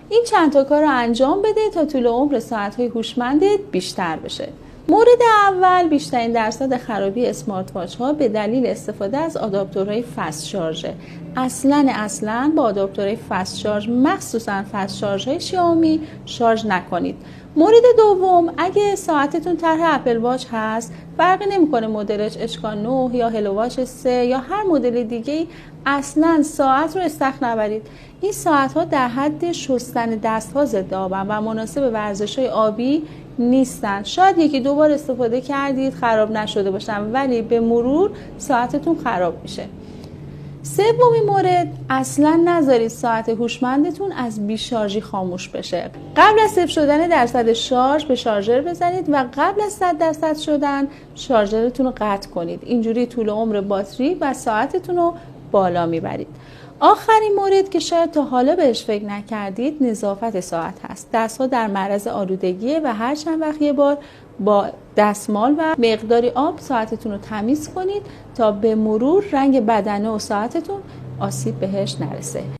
این چند تا کار رو انجام بده تا طول عمر ساعت‌های هوشمندت بیشتر بشه. مورد اول، بیشترین درصد خرابی اسمارت واچ ها به دلیل استفاده از آداپتورهای فست شارژه. اصلاً با آداپتورهای فست شارژ، مخصوصاً فست شارژ های شیائومی، شارژ نکنید. مورد دوم، اگه ساعتتون طرح اپل واچ هست، فرقی نمیکنه مدلش اشکان 9 یا هلو واچ 3 یا هر مدل دیگه‌ای، اصلاً ساعت رو استخر نبرید. این ساعت ها در حد شستن دست ها ضد آبن و مناسب ورزش های آبی نیستن. شاید یکی دو بار استفاده کردید خراب نشده باشن، ولی به مرور ساعتتون خراب میشه. سومین مورد، اصلا نذارید ساعت هوشمندتون از بی‌شارژی خاموش بشه. قبل از صفر شدن درصد شارژ به شارژر بزنید و قبل از 100% شدن شارژرتون رو قطع کنید. اینجوری طول عمر باتری و ساعتتون رو بالا میبرید. آخرین مورد که شاید تا حالا بهش فکر نکردید، نظافت ساعت هست. دست‌ها در معرض آلودگیه و هر چند وقت یه بار با دستمال و مقداری آب ساعتتون رو تمیز کنید تا به مرور رنگ بدنه و ساعتتون آسیب بهش نرسه.